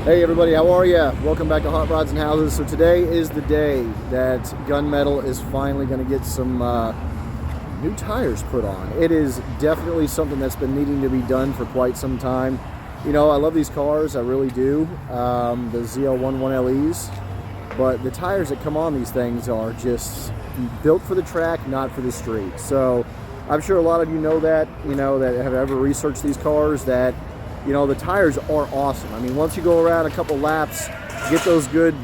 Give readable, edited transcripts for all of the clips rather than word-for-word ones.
Hey everybody, how are ya? Welcome back to Hot Rods and Houses. So today is the day that Gunmetal is finally going to get some new tires put on. It is definitely something that's been needing to be done for quite some time. You know, I love these cars, I really do, the ZL1 1LEs, but the tires that come on these things are just built for the track, not for the street. So I'm sure a lot of you know that have ever researched these cars, that the tires are awesome. I mean, once you go around a couple laps, get those good,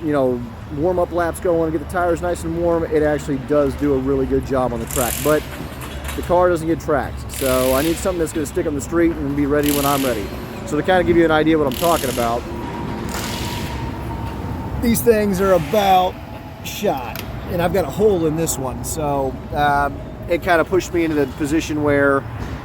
warm-up laps going, get the tires nice and warm, it actually does do a really good job on the track. But the car doesn't get tracked, so I need something that's going to stick on the street and be ready when I'm ready. So to kind of give you an idea what I'm talking about, these things are about shot, and I've got a hole in this one, so it kind of pushed me into the position where,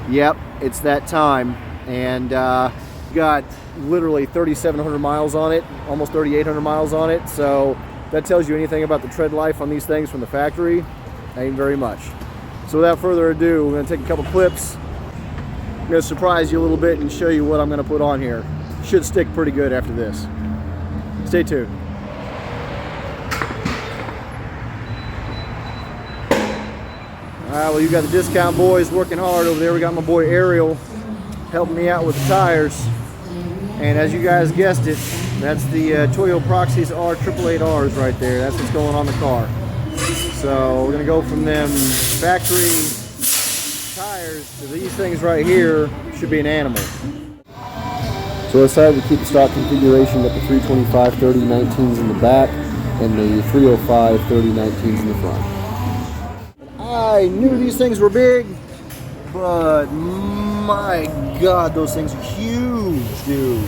yep, it's that time. And got literally 3,700 miles on it, almost 3,800 miles on it. So that tells you anything about the tread life on these things from the factory. Ain't very much. So without further ado, we're going to take a couple clips. I'm going to surprise you a little bit and show you what I'm going to put on here. Should stick pretty good after this. Stay tuned. All right, well, you got the discount boys working hard over there. We got my boy Ariel helping me out with the tires, and as you guys guessed it, that's the Toyo Proxys R888Rs right there. That's what's going on the car. So we're gonna go from them factory tires to these things right here. Should be an animal. So I decided to keep the stock configuration, got the 325 3019s in the back and the 305 3019s in the front. I knew these things were big, but my God, those things are huge, dude.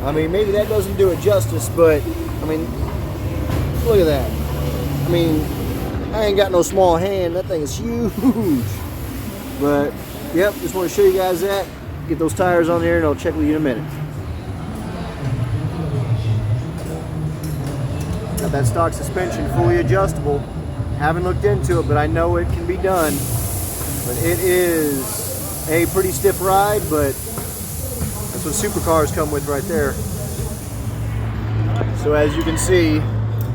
I mean, maybe that doesn't do it justice, but I mean, look at that. I mean, I ain't got no small hand. That thing is huge. But yep, just want to show you guys that. Get those tires on there, and I'll check with you in a minute. Got that stock suspension fully adjustable. Haven't looked into it, but I know it can be done. But it is a pretty stiff ride, but that's what supercars come with right there. So as you can see,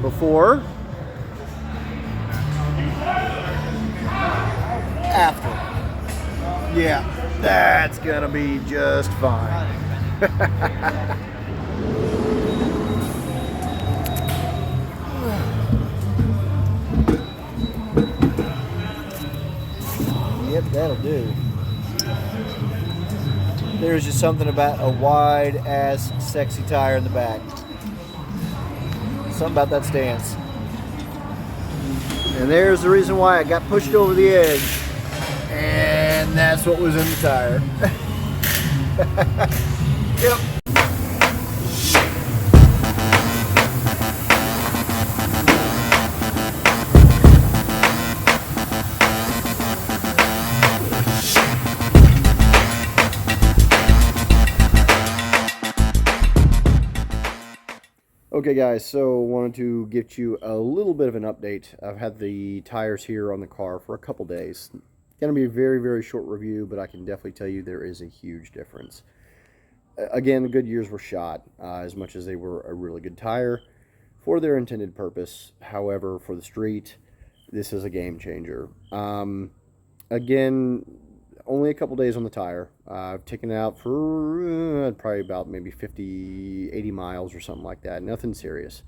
before, after. Yeah, that's gonna be just fine. Yep, that'll do. There's just something about a wide ass sexy tire in the back. Something about that stance. And there's the reason why I got pushed over the edge. And that's what was in the tire. Yep. Okay guys, so wanted to get you a little bit of an update. I've had the tires here on the car for a couple days. Going to be a very, very short review, but I can definitely tell you there is a huge difference. Again, the Goodyears were shot as much as they were a really good tire for their intended purpose. However, for the street, this is a game changer. Again, only a couple days on the tire. I've taken it out for probably about maybe 50, 80 miles or something like that. Nothing serious.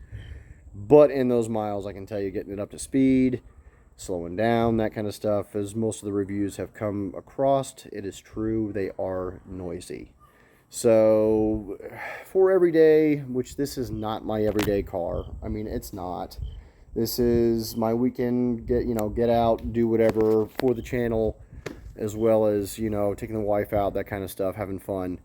But in those miles, I can tell you, getting it up to speed, slowing down, that kind of stuff, as most of the reviews have come across, it is true, they are noisy. So for everyday, which this is not my everyday car. I mean, it's not. This is my weekend, get out, do whatever for the channel, as well as, taking the wife out, that kind of stuff, having fun.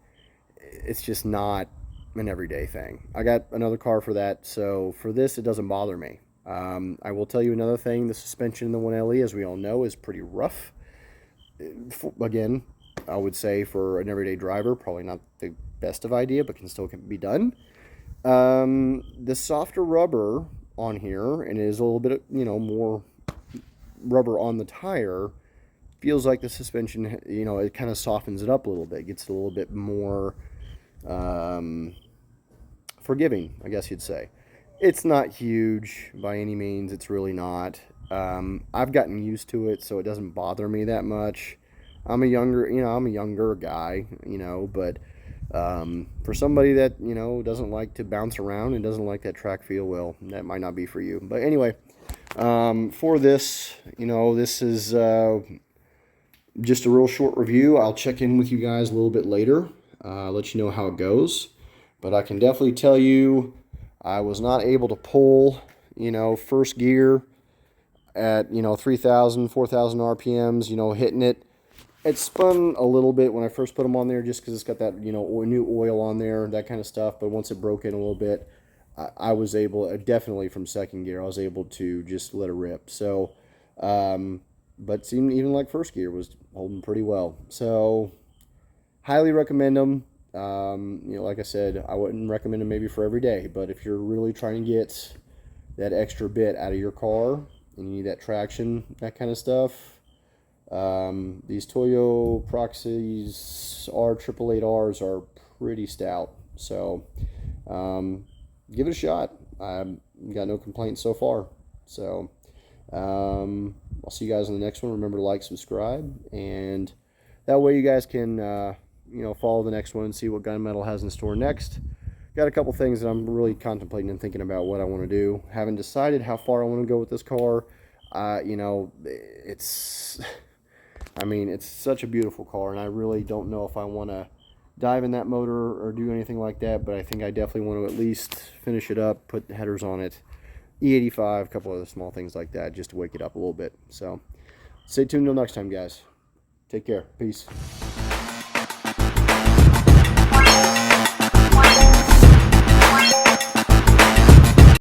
It's just not an everyday thing. I got another car for that, so for this, it doesn't bother me. I will tell you another thing, the suspension in the 1LE, as we all know, is pretty rough. Again, I would say for an everyday driver, probably not the best of idea, but can still be done. The softer rubber on here, and it is a little bit, more rubber on the tire, feels like the suspension, it kind of softens it up a little bit, gets it a little bit more forgiving, I guess you'd say. It's not huge by any means. It's really not. I've gotten used to it, so it doesn't bother me that much. I'm a younger guy, but for somebody that, doesn't like to bounce around and doesn't like that track feel, well, that might not be for you. But anyway, for this, this is just a real short review. I'll check in with you guys a little bit later, let you know how it goes. But I can definitely tell you I was not able to pull, first gear at, 3,000, 4,000 RPMs, hitting it. It spun a little bit when I first put them on there just because it's got that, new oil on there, that kind of stuff. But once it broke in a little bit, I was able, definitely from second gear, I was able to just let it rip. So, but even like first gear was holding pretty well. So, highly recommend them. Like I said, I wouldn't recommend them maybe for every day. But if you're really trying to get that extra bit out of your car and you need that traction, that kind of stuff, these Toyo Proxies R888Rs are pretty stout. So, give it a shot. I've got no complaints so far. So, I'll see you guys in the next one. Remember to like, subscribe, and that way you guys can, follow the next one and see what Gunmetal has in store next. Got a couple things that I'm really contemplating and thinking about what I want to do. Haven't decided how far I want to go with this car. It's such a beautiful car, and I really don't know if I want to dive in that motor or do anything like that, but I think I definitely want to at least finish it up, put headers on it, E85, a couple other small things like that, just to wake it up a little bit. So, stay tuned till next time, guys. Take care. Peace.